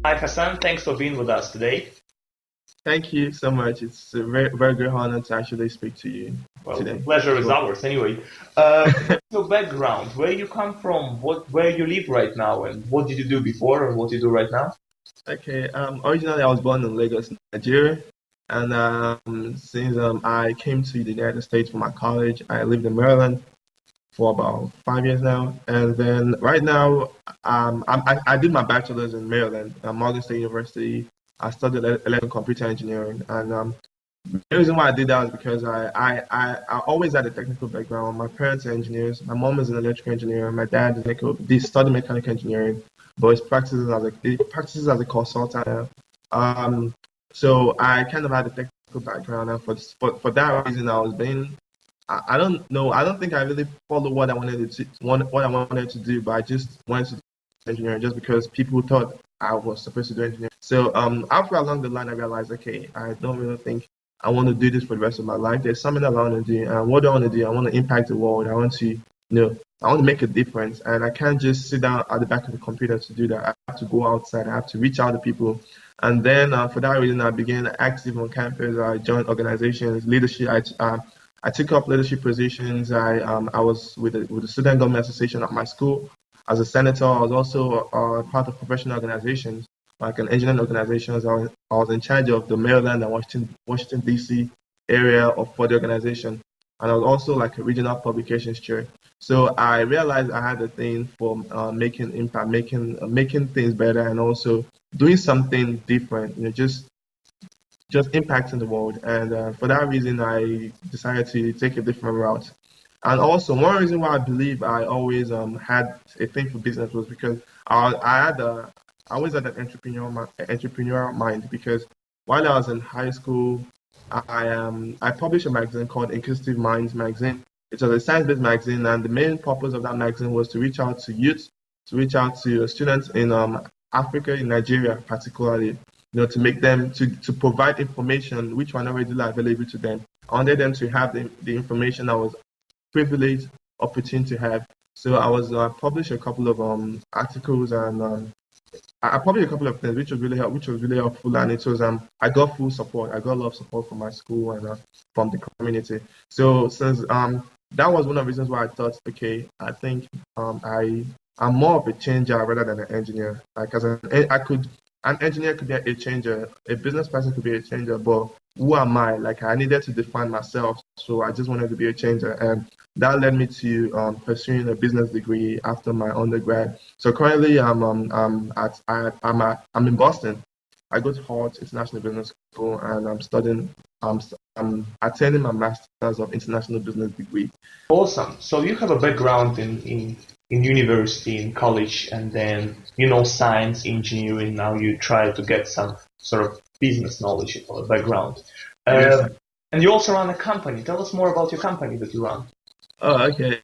Hi Hassan, thanks for being with us today. Thank you so much. It's a very great honor to actually speak to you Well, the today pleasure as is well. ours anyway. What's your background? Where you come from? Where you live right now? And what did you do before and what you do right now? Okay, originally I was born in Lagos, Nigeria, and since I came to the United States for my college, I lived in Maryland for about 5 years now, and then right now I did my bachelor's in Maryland, Morgan State University. I studied electrical computer engineering, and the reason why I did that was because I always had a technical background. My parents are engineers. My mom is an electrical engineer. My dad is they studied mechanical engineering, but he practices as a consultant now. Um, so I kind of had a technical background, and for that reason, I don't know. I don't think I really followed what I wanted to do, but I just wanted to do engineering just because people thought I was supposed to do engineering. So after along the line, I realized, okay, I don't really think I want to do this for the rest of my life. There's something that I want to do, and what do I want to do? I want to impact the world. I want to make a difference, and I can't just sit down at the back of the computer to do that. I have to go outside. I have to reach out to people, and then for that reason, I began active on campus. I joined organizations, leadership. I took up leadership positions. I was with the Student Government Association at my school as a senator. I was also part of professional organizations like an engineering organizations. I was in charge of the Maryland and Washington D.C. area for the organization, and I was also like a regional publications chair. So I realized I had a thing for making impact, making things better, and also doing something different. Just impacting the world. And for that reason, I decided to take a different route. And also, one reason why I believe I always had a thing for business was because I always had an entrepreneurial mind. Because while I was in high school, I published a magazine called Inquisitive Minds magazine. It was a science-based magazine, and the main purpose of that magazine was to reach out to youth, to reach out to students in Africa, in Nigeria particularly, to make them to provide information which were not readily available to them. I wanted them to have the information I was privileged, opportunity to have. So I was published a couple of articles and I published a couple of things which was really helpful, and it was I got full support. I got a lot of support from my school and from the community. So since that was one of the reasons why I thought, okay, I think I'm more of a changer rather than an engineer. Like an engineer could be a changer, a business person could be a changer, but who am I? Like I needed to define myself, so I just wanted to be a changer, and that led me to pursuing a business degree after my undergrad. So currently, I'm in Boston. I go to Hart International Business School, and I'm attending my Masters of International Business degree. Awesome. So you have a background in university, in college, and then science, engineering. Now you try to get some sort of business knowledge or background. Yes. And you also run a company. Tell us more about your company that you run. Oh, okay.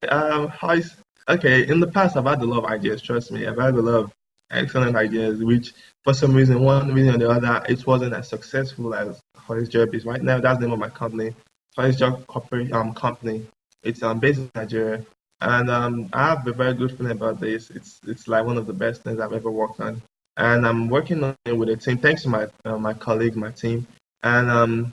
Okay. In the past, I've had a lot of ideas. Trust me, I've had a lot of excellent ideas, which for some reason, one reason or the other, it wasn't as successful as Hois Jobb is right now. That's the name of my company, Hois Jobb Company. It's based in Nigeria, and I have a very good feeling about this. It's like one of the best things I've ever worked on, and I'm working on it with a team. Thanks to my colleague, my team, and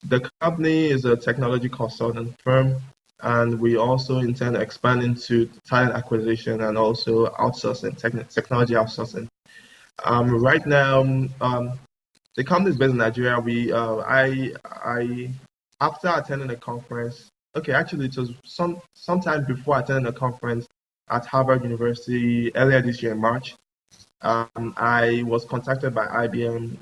the company is a technology consultant firm, and we also intend to expand into talent acquisition and also outsourcing, technology outsourcing. Right now, the company is based in Nigeria. I, after attending a conference, okay, actually, it was sometime before attending a conference at Harvard University earlier this year in March. I was contacted by IBM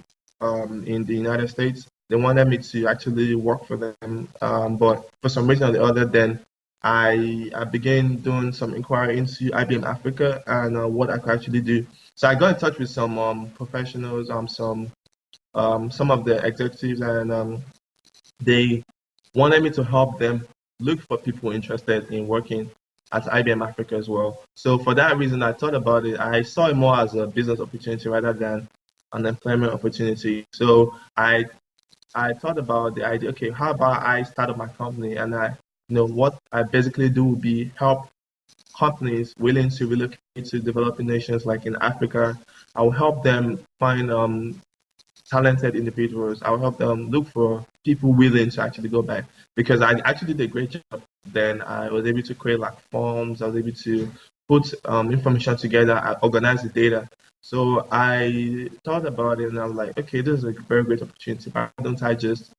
in the United States. They wanted me to actually work for them, but for some reason or the other, then I began doing some inquiry into IBM Africa and what I could actually do. So I got in touch with some professionals, some of the executives, and they wanted me to help them look for people interested in working at IBM Africa as well. So for that reason, I thought about it. I saw it more as a business opportunity rather than an employment opportunity. So I thought about the idea. Okay, how about I start up my company and what I basically do would be help companies willing to relocate to developing nations like in Africa. I'll help them find talented individuals. I'll help them look for people willing to actually go back because I actually did a great job. Then I was able to create like forms. I was able to put information together, I organize the data. So I thought about it and I was like, okay, this is a very great opportunity. Why don't I just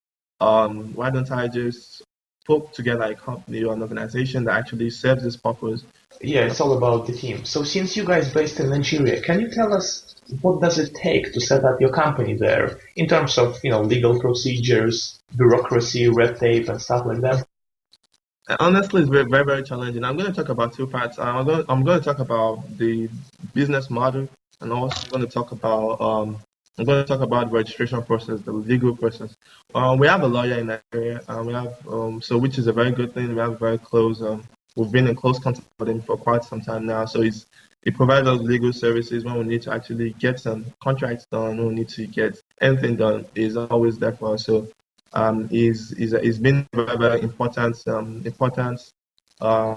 put together a company or an organization that actually serves this purpose? Yeah, it's all about the team. So since you guys based in Nigeria, can you tell us what does it take to set up your company there in terms of, legal procedures, bureaucracy, red tape, and stuff like that? Honestly, it's very, very, very challenging. I'm going to talk about two parts. I'm going to talk about the business model, and also I'm going to talk about the registration process, the legal process. We have a lawyer in Nigeria, and we have so which is a very good thing. We have very close. We've been in close contact with him for quite some time now. So he provides us legal services when we need to actually get some contracts done, when we need to get anything done. He's always there for us. So is been a very, very important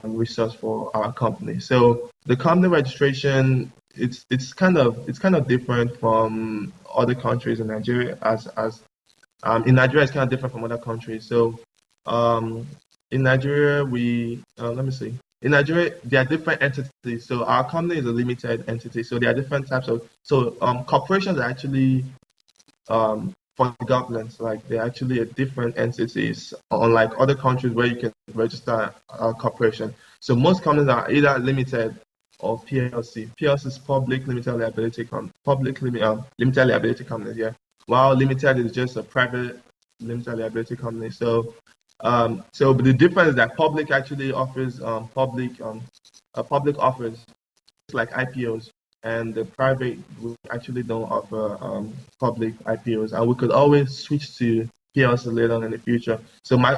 resource for our company. So the company registration it's kind of different from other countries in Nigeria as in Nigeria it's kind of different from other countries. So um, in Nigeria we let me see. In Nigeria, there are different entities. So our company is a limited entity. So there are different types of. So corporations are actually for the governments. Like they're actually a different entities, unlike other countries where you can register a corporation. So most companies are either limited or PLC. PLC is limited liability companies. Yeah, while limited is just a private limited liability company. So but the difference is that public actually offers public offers like IPOs, and the private we actually don't offer public IPOs, and we could always switch to PLC later on in the future. So my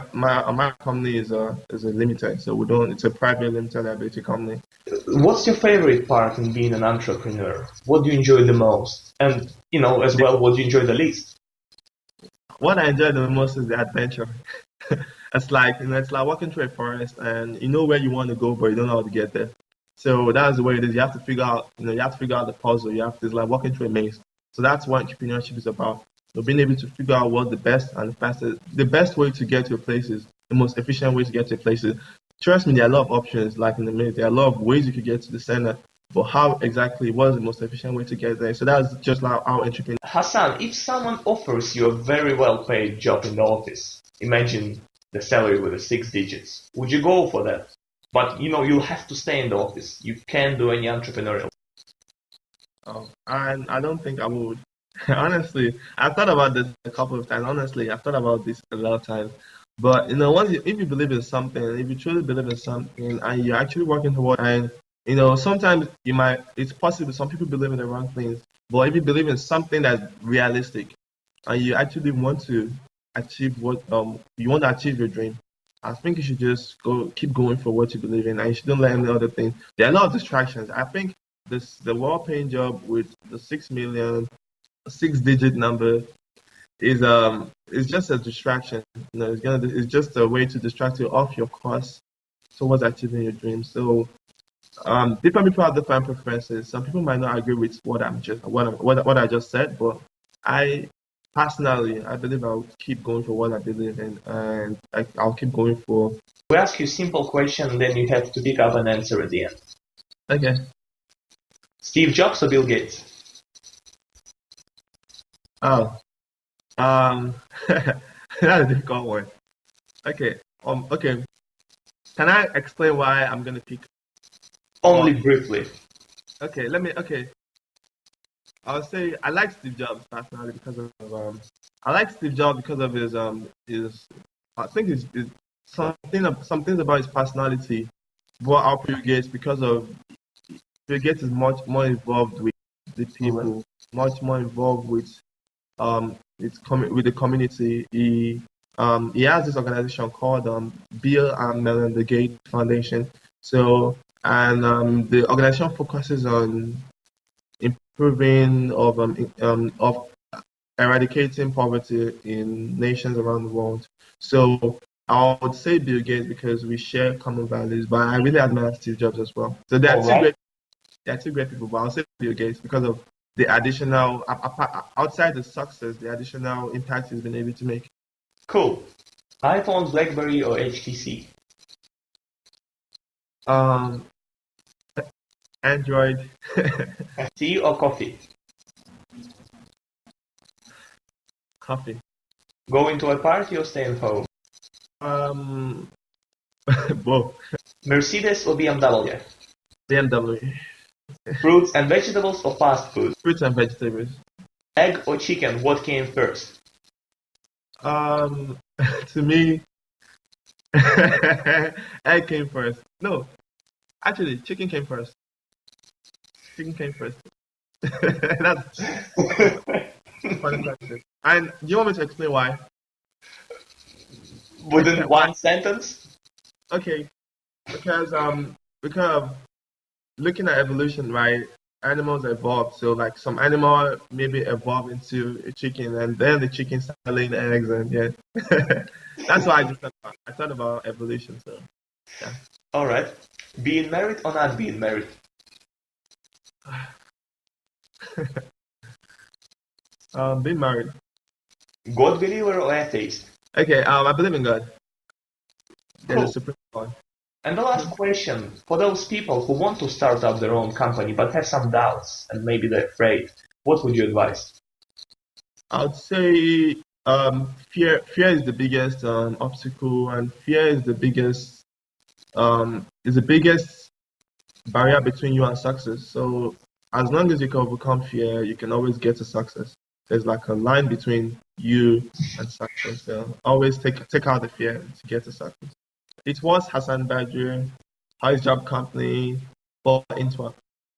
company is a limited, so we don't. It's a private limited liability company. What's your favorite part in being an entrepreneur? What do you enjoy the most? And, as The, well, what do you enjoy the least? what I enjoy the most is the adventure. It's like walking through a forest, and you know where you want to go, but you don't know how to get there. So that's the way it is. You have to figure out, you have to figure out the puzzle. It's like walking through a maze. So that's what entrepreneurship is about. Being able to figure out what the best and the fastest, the best way to get to a place is, the most efficient way to get to a place is. Trust me, there are a lot of options. Like in the maze, there are a lot of ways you could get to the center. But how exactly, what is the most efficient way to get there? So that's just like how entrepreneur. Hassan, if someone offers you a very well paid job in the office, imagine the salary with the six digits, would you go for that? But you'll have to stay in the office. You can't do any entrepreneurial. I don't think I would. Honestly, I've thought about this a couple of times. Honestly, I've thought about this a lot of times. But if you believe in something, if you truly believe in something, and you're actually working toward, and sometimes it's possible some people believe in the wrong things. But if you believe in something that's realistic, and you actually want to achieve what you want to achieve your dream, I think you should just keep going for what you believe in, and you shouldn't let any other things. There are a lot of distractions. I think the well-paying job with the 6 million, six-digit number is just a distraction. It's just a way to distract you off your course towards achieving your dreams. So different people have different preferences. Some people might not agree with what I just said, but I personally I believe I'll keep going for what I believe in, and I'll keep going for. We ask you a simple question, and then you have to pick up an answer at the end. Okay. Steve Jobs or Bill Gates? Oh, um, that's a difficult one. Okay. Okay. Can I explain why I'm gonna pick? Or Only briefly. okay, Okay, I'll say I like Steve Jobs personally because of I like Steve Jobs because of his I think his some things about his personality. But I'll Bill Gates because of Bill Gates is much more involved with the Alright. people, much more involved with the community. He has this organization called Bill and Melinda Gates Foundation. So and the organization focuses on improving of eradicating poverty in nations around the world. So I would say Bill Gates because we share common values, but I really admire Steve Jobs as well. So All right. there are two great people, but I'll say Bill Gates because of the additional, outside the success, the additional impact he's been able to make. Cool. iPhone, BlackBerry, or HTC? Um, Android, Tea or coffee? coffee. Going to a party or staying home? Um, both. Mercedes or BMW? BMW, Fruits and vegetables or fast food? fruits and vegetables. Egg or chicken, what came first? Um, to me, egg came first. No, actually, chicken came first. Chicken came first. That's a funny question. And do you want me to explain why? Within Why? one sentence? Okay, because looking at evolution, right? Animals evolved. So like some animal maybe evolved into a chicken, and then the chicken started laying eggs, and yeah, that's why I thought about evolution. So yeah, Alright. Being married or not being married? being married. God believer or atheist? Okay, I believe in God. There's a Cool. supreme God. And the last question, for those people who want to start up their own company but have some doubts and maybe they're afraid, what would you advise? I would say fear is the biggest obstacle, and fear is the biggest barrier between you and success. So as long as you can overcome fear, you can always get to success. There's like a line between you and success. So always take out the fear to get to success. It was Hassan Badru, Hois Jobb Company, for In2up.